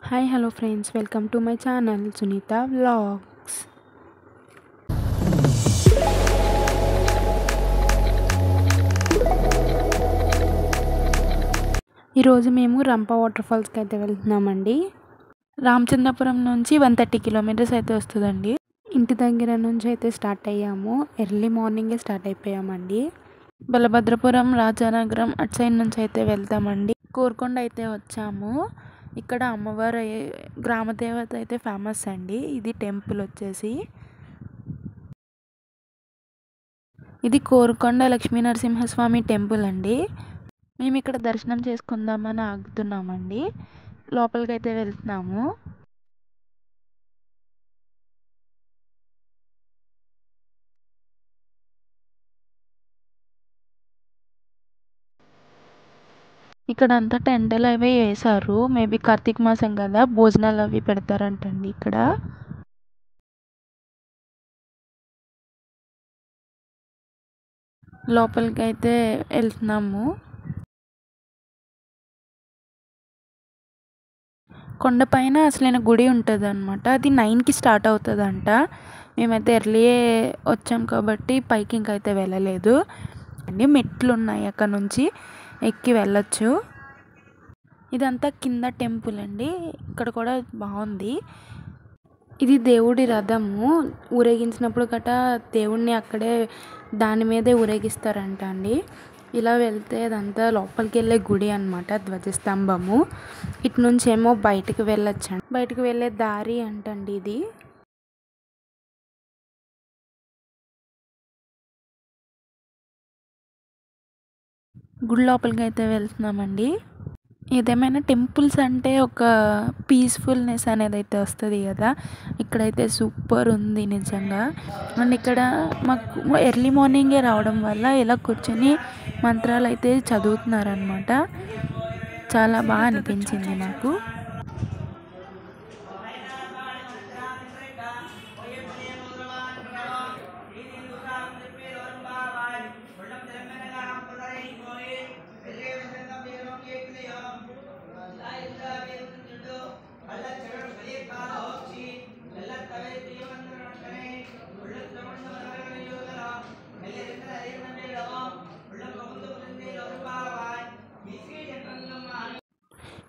Hi hello friends, welcome to my channel Sunitha vlogs. ఈరోజు మేము రంప water ఫాల్స్కి అయితే వెళ్తున్నామండి. రామచంద్రపురం నుంచి 130 కిలోమీటర్స్ అయితే వస్తుందండి. ఇంటి దగ్గర నుంచి అయితే స్టార్ట్ అయ్యాము. ఎర్లీ మార్నింగే స్టార్ట్ అయిపోయామండి. బలభద్రపురం, రాజానగరం అటు సైడ్ నుంచి అయితే వెళ్తామండి. కోరుకొండ అయితే వచ్చాము. ఇక్కడ అమ్మవారు గ్రామదేవత అయితే ఫేమస్ అండి. ఇది టెంపుల్ వచ్చేసి ఇది కోరుకొండ లక్ష్మీ నరసింహస్వామి టెంపుల్ అండి. మేము ఇక్కడ దర్శనం చేసుకుందామని ఆగుతున్నామండి. లోపలికి అయితే వెళ్తున్నాము. ఇక్కడ అంతా టెంటలు అవి వేశారు. మేబీ కార్తీక మాసం కదా, భోజనాలు అవి పెడతారంటండి. ఇక్కడ లోపలికి అయితే వెళ్తున్నాము. కొండపైన అసలైన గుడి ఉంటుంది అనమాట. అది 9కి స్టార్ట్ అవుతుందంట. మేమైతే ఎర్లీయే వచ్చాం కాబట్టి పైకి ఇంకైతే వెళ్ళలేదు అండి. మెట్లు ఉన్నాయి, అక్కడ నుంచి ఎక్కి వెళ్ళొచ్చు. ఇదంతా కింద టెంపుల్ అండి. ఇక్కడ కూడా బాగుంది. ఇది దేవుడి రథము. ఊరేగించినప్పుడు గట్రా దేవుడిని అక్కడే దాని మీదే ఊరేగిస్తారంట అండి. ఇలా వెళ్తే అదంతా లోపలికి వెళ్ళే గుడి అనమాట, ధ్వజస్తంభము. ఇటు నుంచి ఏమో బయటకు వెళ్ళొచ్చు. బయటకు వెళ్ళే దారి అంటండి ఇది. గుడి లోపలికి అయితే వెళ్తున్నామండి. ఏదేమైనా టెంపుల్స్ అంటే ఒక పీస్ఫుల్నెస్ అనేది అయితే వస్తుంది కదా. ఇక్కడైతే సూపర్ ఉంది నిజంగా. అండ్ ఇక్కడ మాకు ఎర్లీ మార్నింగే రావడం వల్ల ఇలా కూర్చొని మంత్రాలు అయితే చదువుతున్నారనమాట. చాలా బాగా అనిపించింది నాకు.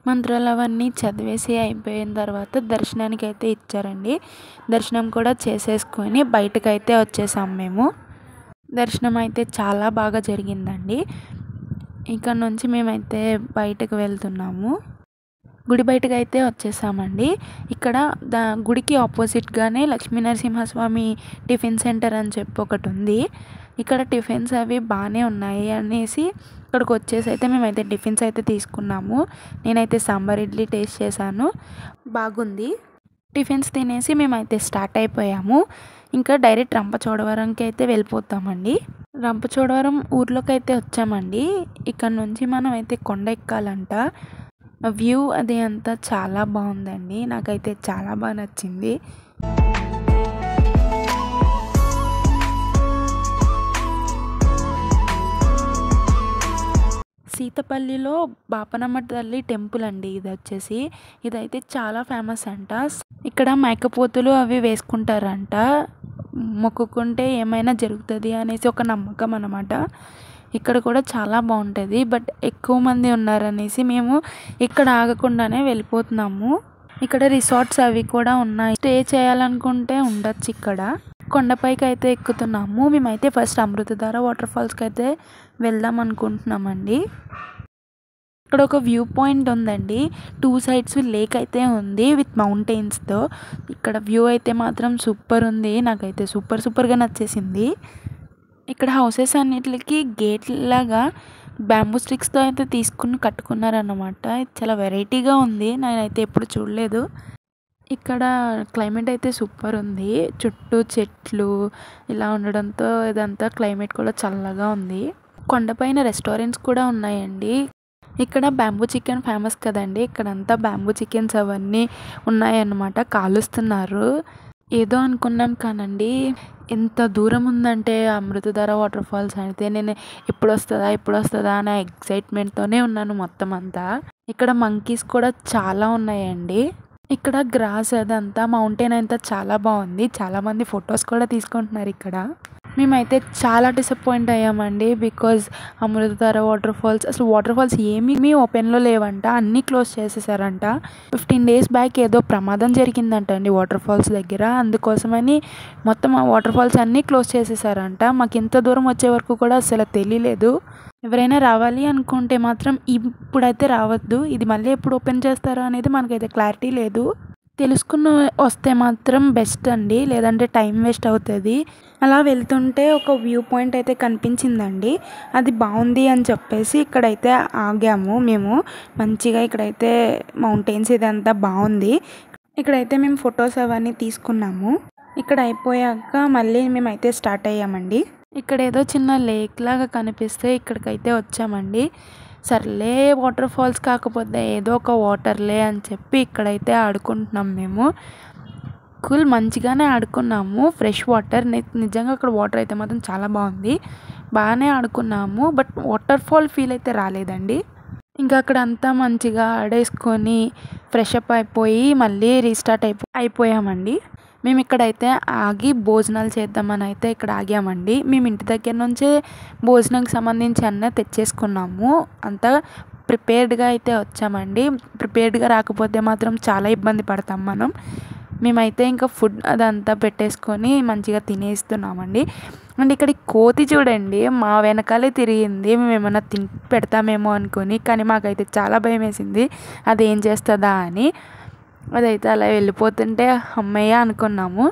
మంత్రాలు అవన్నీ చదివేసి అయిపోయిన తర్వాత దర్శనానికి అయితే ఇచ్చారండి. దర్శనం కూడా చేసేసుకొని బయటకైతే వచ్చేసాం మేము. దర్శనం అయితే చాలా బాగా జరిగిందండి. ఇక్కడ నుంచి మేమైతే బయటకు వెళ్తున్నాము. గుడి బయటకు అయితే వచ్చేసామండి. ఇక్కడ గుడికి ఆపోజిట్గానే లక్ష్మీ నరసింహస్వామి టిఫిన్ సెంటర్ అని చెప్పి ఒకటి ఉంది. ఇక్కడ టిఫిన్స్ అవి బాగానే ఉన్నాయి అనేసి ఇక్కడికి వచ్చేసి అయితే మేమైతే టిఫిన్స్ అయితే తీసుకున్నాము. నేనైతే సాంబార్ ఇడ్లీ టేస్ట్ చేశాను, బాగుంది. టిఫిన్స్ తినేసి మేమైతే స్టార్ట్ అయిపోయాము. ఇంకా డైరెక్ట్ రంపచోడవరంకి అయితే వెళ్ళిపోతామండి. రంపచోడవరం ఊర్లోకి అయితే వచ్చామండి. ఇక్కడ నుంచి మనం అయితే కొండ ఎక్కాలంట. వ్యూ అది అంతా చాలా బాగుందండి. నాకైతే చాలా బాగా నచ్చింది. సీతపల్లిలో బాపనమ్మ తల్లి టెంపుల్ అండి ఇది వచ్చేసి. ఇదైతే చాలా ఫేమస్ అంట. ఇక్కడ మేకపోతులు అవి వేసుకుంటారంట. మొక్కుకుంటే ఏమైనా జరుగుతుంది అనేసి ఒక నమ్మకం అన్నమాట. ఇక్కడ కూడా చాలా బాగుంటుంది. బట్ ఎక్కువ మంది ఉన్నారనేసి మేము ఇక్కడ ఆగకుండానే వెళ్ళిపోతున్నాము. ఇక్కడ రిసార్ట్స్ అవి కూడా ఉన్నాయి. స్టే చేయాలనుకుంటే ఉండొచ్చు. ఇక్కడ కొండపైకి అయితే ఎక్కుతున్నాము. మేమైతే ఫస్ట్ అమృతధార వాటర్ ఫాల్స్కి అయితే వెళ్దాం అనుకుంటున్నామండి. ఇక్కడ ఒక వ్యూ పాయింట్ ఉందండి. 2 సైడ్స్ లేక్ అయితే ఉంది విత్ మౌంటైన్స్తో. ఇక్కడ వ్యూ అయితే మాత్రం సూపర్ ఉంది. నాకైతే సూపర్గా నచ్చేసింది. ఇక్కడ హౌసెస్ అన్నిటికి గేట్ లాగా బ్యాంబూ స్టిక్స్తో అయితే తీసుకుని కట్టుకున్నారన్నమాట. చాలా వెరైటీగా ఉంది, నేనైతే ఎప్పుడు చూడలేదు. ఇక్కడ క్లైమేట్ అయితే సూపర్ ఉంది. చుట్టూ చెట్లు ఇలా ఉండడంతో ఇదంతా క్లైమేట్ కూడా చల్లగా ఉంది. కొండపైన రెస్టారెంట్స్ కూడా ఉన్నాయండి. ఇక్కడ బ్యాంబూ చికెన్ ఫేమస్ కదండి. ఇక్కడంతా బ్యాంబూ చికెన్స్ అవన్నీ ఉన్నాయన్నమాట. కాలుస్తున్నారు. ఏదో అనుకున్నాం కానండి, ఎంత దూరం ఉందంటే అమృతధార వాటర్ ఫాల్స్ అయితే నేను ఎప్పుడు వస్తుందా అనే ఎక్సైట్మెంట్తోనే ఉన్నాను మొత్తం అంతా. ఇక్కడ మంకీస్ కూడా చాలా ఉన్నాయండి. ఇక్కడ గ్రాస్ అదంతా మౌంటైన్ అంతా చాలా బాగుంది. చాలామంది ఫొటోస్ కూడా తీసుకుంటున్నారు ఇక్కడ. మేమైతే చాలా disappoint అయ్యామండి. Because Amruthadhara water falls అసలు వాటర్ ఫాల్స్ ఏమీ ఓపెన్లో లేవంట, అన్నీ క్లోజ్ చేసేసారంట. 15 days బ్యాక్ ఏదో ప్రమాదం జరిగిందంట అండి వాటర్ ఫాల్స్ దగ్గర. అందుకోసమని మొత్తం ఆ వాటర్ ఫాల్స్ అన్నీ క్లోజ్ చేసేసారంట. మాకు ఇంత దూరం వచ్చే వరకు కూడా అసలు తెలియలేదు. ఎవరైనా రావాలి అనుకుంటే మాత్రం ఇప్పుడైతే రావద్దు. ఇది మళ్ళీ ఎప్పుడు ఓపెన్ చేస్తారో అనేది మనకైతే క్లారిటీ లేదు. తెలుసుకుని వస్తే మాత్రం బెస్ట్ అండి, లేదంటే టైం వేస్ట్ అవుతుంది. అలా వెళ్తుంటే ఒక వ్యూ పాయింట్ అయితే కనిపించిందండి. అది బాగుంది అని చెప్పేసి ఇక్కడైతే ఆగాము మేము. మంచిగా ఇక్కడైతే మౌంటైన్స్ ఇదంతా బాగుంది. ఇక్కడైతే మేము ఫొటోస్ అవన్నీ తీసుకున్నాము. ఇక్కడ అయిపోయాక మళ్ళీ మేమైతే స్టార్ట్ అయ్యామండి. ఇక్కడ ఏదో చిన్న లేక్ లాగా కనిపిస్తే ఇక్కడికైతే వచ్చామండి. సర్లే వాటర్ ఫాల్స్ కాకపోతే ఏదో ఒక వాటర్లే అని చెప్పి ఇక్కడైతే ఆడుకుంటున్నాం మేము. కూల్ మంచిగానే ఆడుకున్నాము. ఫ్రెష్ వాటర్, నిజంగా అక్కడ వాటర్ అయితే మాత్రం చాలా బాగుంది. బాగానే ఆడుకున్నాము. బట్ వాటర్ ఫాల్ ఫీల్ అయితే రాలేదండి. ఇంకా అక్కడ అంతా మంచిగా ఆడేసుకొని ఫ్రెష్ అప్ అయిపోయి మళ్ళీ రీస్టార్ట్ అయిపోయామండి. మేము ఇక్కడైతే ఆగి భోజనాలు చేద్దామని అయితే ఇక్కడ ఆగామండి. మేము ఇంటి దగ్గర నుంచే భోజనంకి సంబంధించి అన్నీ తెచ్చేసుకున్నాము. అంతా ప్రిపేర్డ్గా అయితే వచ్చామండి. ప్రిపేర్డ్గా రాకపోతే మాత్రం చాలా ఇబ్బంది పడతాం మనం. మేమైతే ఇంకా ఫుడ్ అదంతా పెట్టేసుకొని మంచిగా తినేస్తున్నామండి. అండ్ ఇక్కడ కోతి చూడండి మా వెనకాలే తిరిగింది. మేము ఏమన్నా పెడతామేమో అనుకొని, కానీ మాకైతే చాలా భయం వేసింది అది ఏం చేస్తుందా అని. అదైతే అలా వెళ్ళిపోతుంటే అమ్మయ్య అనుకున్నాము.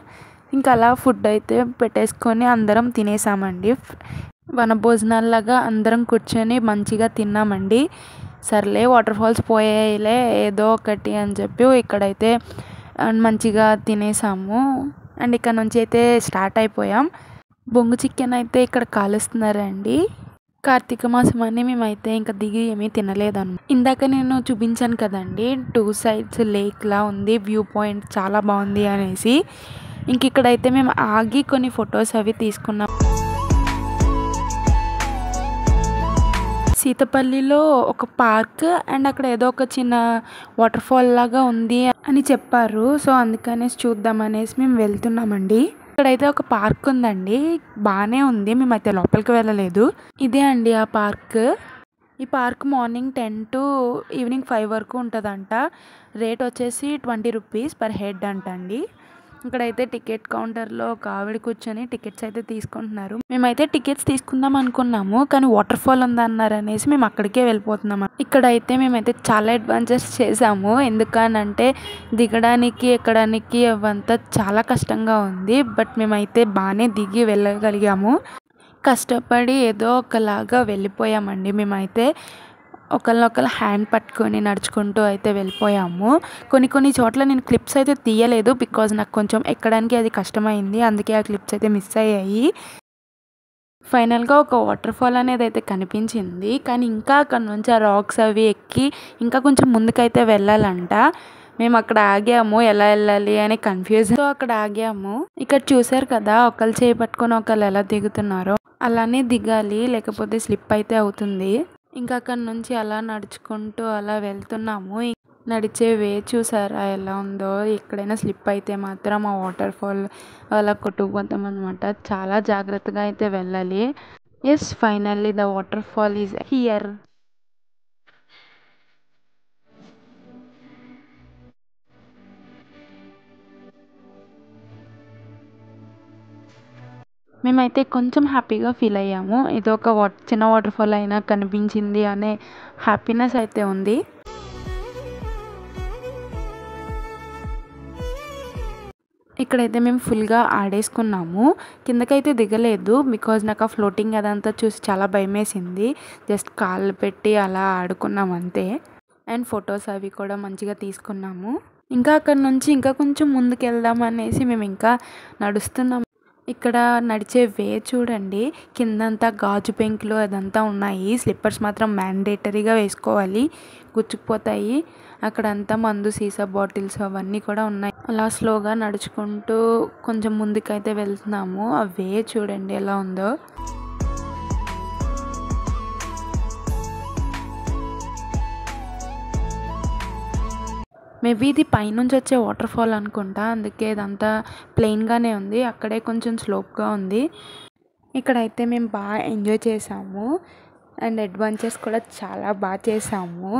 ఇంకా అలా ఫుడ్ అయితే పెట్టేసుకొని అందరం తినేసామండి. వనభోజనాల్లాగా అందరం కూర్చొని మంచిగా తిన్నామండి. సర్లే వాటర్ ఫాల్స్ పోయేలే ఏదో ఒకటి అని చెప్పి ఇక్కడైతే మంచిగా తినేసాము. అండ్ ఇక్కడ నుంచి అయితే స్టార్ట్ అయిపోయాం. బొంగు చికెన్ అయితే ఇక్కడ కాలుస్తున్నారండి. కార్తీక మాసం అని మేమైతే ఇంకా దిగి ఏమీ తినలేదన్నమాట. ఇందాక నేను చూపించాను కదండి 2 sides లేక్లా ఉంది, వ్యూ పాయింట్ చాలా బాగుంది అనేసి. ఇంక ఇక్కడైతే మేము ఆగి కొన్ని ఫొటోస్ అవి తీసుకున్నాం. సీతపల్లిలో ఒక పార్క్ అండ్ అక్కడ ఏదో ఒక చిన్న వాటర్ ఫాల్ లాగా ఉంది అని చెప్పారు. సో అందుకనేసి చూద్దామనేసి మేము వెళ్తున్నామండి. ఇక్కడైతే ఒక పార్క్ ఉందండి, బాగానే ఉంది. మేమైతే లోపలికి వెళ్ళలేదు. ఇదే అండి ఆ పార్క్. ఈ పార్క్ మార్నింగ్ 10 to ఈవినింగ్ 5 వరకు ఉంటుందంట. రేట్ వచ్చేసి 20 rupees per head అంటండి. ఇక్కడైతే టికెట్ కౌంటర్లో ఒక ఆవిడ కూర్చొని టికెట్స్ అయితే తీసుకుంటున్నారు. మేమైతే టికెట్స్ తీసుకుందాం అనుకున్నాము, కానీ వాటర్ ఫాల్ ఉందన్నారు అనేసి మేము అక్కడికే వెళ్ళిపోతున్నాము. ఇక్కడైతే మేమైతే చాలా అడ్వెంచర్స్ చేసాము. ఎందుకనంటే దిగడానికి ఎక్కడానికి అవంతా చాలా కష్టంగా ఉంది. బట్ మేమైతే బాగానే దిగి వెళ్ళగలిగాము. కష్టపడి ఏదో ఒకలాగా వెళ్ళిపోయామండి. మేమైతే ఒకళ్ళొకళ్ళు హ్యాండ్ పట్టుకొని నడుచుకుంటూ అయితే వెళ్ళిపోయాము. కొన్ని చోట్ల నేను క్లిప్స్ అయితే తీయలేదు, బికాజ్ నాకు కొంచెం ఎక్కడానికి అది కష్టమైంది. అందుకే ఆ క్లిప్స్ అయితే మిస్ అయ్యాయి. ఫైనల్గా ఒక వాటర్ ఫాల్ అనేది అయితే కనిపించింది, కానీ ఇంకా అక్కడ నుంచి ఆ రాక్స్ అవి ఎక్కి ఇంకా కొంచెం ముందుకైతే వెళ్ళాలంట. మేము అక్కడ ఆగాము, ఎలా వెళ్ళాలి అని కన్ఫ్యూజన్తో అక్కడ ఆగాము. ఇక్కడ చూసారు కదా ఒకళ్ళు చేయి పట్టుకొని ఒకళ్ళు ఎలా దిగుతున్నారో, అలానే దిగాలి లేకపోతే స్లిప్ అయితే అవుతుంది. ఇంకా అక్కడ నుంచి అలా నడుచుకుంటూ అలా వెళ్తున్నాము. నడిచే వే చూసారా ఎలా ఉందో. ఎక్కడైనా స్లిప్ అయితే మాత్రం ఆ వాటర్ ఫాల్ అలా కొట్టుకుపోతాం అనమాట. చాలా జాగ్రత్తగా అయితే వెళ్ళాలి. Yes, finally the waterfall is here. మేమైతే కొంచెం హ్యాపీగా ఫీల్ అయ్యాము. ఇది ఒక చిన్న వాటర్ ఫాల్ అయినా కనిపించింది అనే హ్యాపీనెస్ అయితే ఉంది. ఇక్కడైతే మేము ఫుల్గా ఆడేసుకున్నాము. కిందకైతే దిగలేదు, బికాజ్ నాకు ఆ ఫ్లోటింగ్ అదంతా చూసి చాలా భయం వేసింది. జస్ట్ కాళ్ళు పెట్టి అలా ఆడుకున్నాం అంతే. అండ్ ఫొటోస్ అవి కూడా మంచిగా తీసుకున్నాము. ఇంకా అక్కడ నుంచి ఇంకా కొంచెం ముందుకు వెళ్దాం అనేసి మేము ఇంకా నడుస్తున్నాము. ఇక్కడ నడిచే వే చూడండి, కిందంతా గాజు పెంకులు అదంతా ఉన్నాయి. స్లిప్పర్స్ మాత్రం మ్యాండేటరీగా వేసుకోవాలి, గుచ్చుకుపోతాయి. అక్కడంతా మందు సీసా బాటిల్స్ అవన్నీ కూడా ఉన్నాయి. అలా స్లోగా నడుచుకుంటూ కొంచెం ముందుకైతే వెళ్తున్నాము. ఆ వే చూడండి ఎలా ఉందో. మేబీ ఇది పైనుంచి వచ్చే వాటర్ ఫాల్ అనుకుంటా, అందుకే ఇదంతా ప్లెయిన్గానే ఉంది, అక్కడే కొంచెం స్లోప్గా ఉంది. ఇక్కడైతే మేము బాగా ఎంజాయ్ చేసాము అండ్ అడ్వెంచర్స్ కూడా చాలా బాగా చేసాము.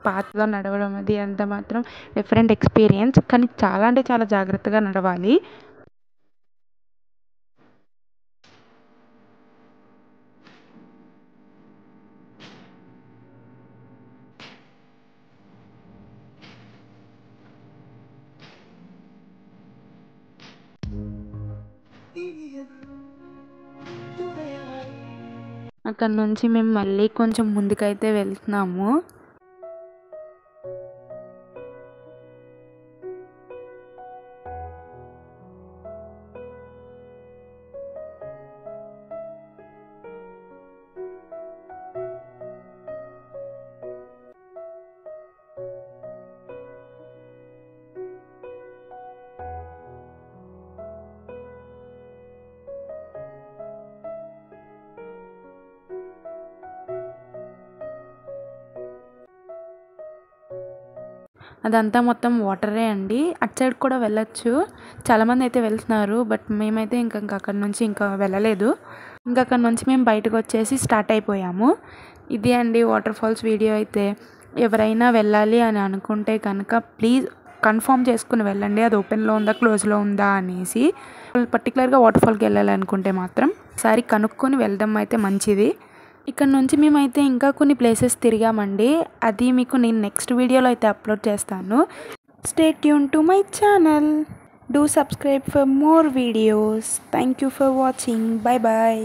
పాత్లో నడవడం అది అంతా మాత్రం డిఫరెంట్ ఎక్స్పీరియన్స్, కానీ చాలా అంటే చాలా జాగ్రత్తగా నడవాలి. అక్కడ నుంచి మేము మళ్ళీ కొంచెం ముందుకైతే వెళ్తున్నాము. అదంతా మొత్తం వాటరే అండి. అటు సైడ్ కూడా వెళ్ళొచ్చు, చాలామంది అయితే వెళ్తున్నారు, బట్ మేమైతే ఇంకా అక్కడ నుంచి ఇంకా వెళ్ళలేదు. ఇంకా అక్కడ నుంచి మేము బయటకు వచ్చేసి స్టార్ట్ అయిపోయాము. ఇది అండి వాటర్ ఫాల్స్ వీడియో అయితే. ఎవరైనా వెళ్ళాలి అని అనుకుంటే కనుక ప్లీజ్ కన్ఫర్మ్ చేసుకుని వెళ్ళండి, అది ఓపెన్లో ఉందా క్లోజ్లో ఉందా అనేసి. పర్టికులర్గా వాటర్ ఫాల్కి వెళ్ళాలి అనుకుంటే మాత్రం ఒకసారి కనుక్కొని వెళ్దాం అయితే మంచిది. ఇక్కడ నుంచి మేమైతే ఇంకా కొన్ని ప్లేసెస్ తిరిగామండి, అది మీకు నేను నెక్స్ట్ వీడియోలో అయితే అప్లోడ్ చేస్తాను. Stay tune to my channel, do subscribe for more videos. Thank you for watching, bye bye.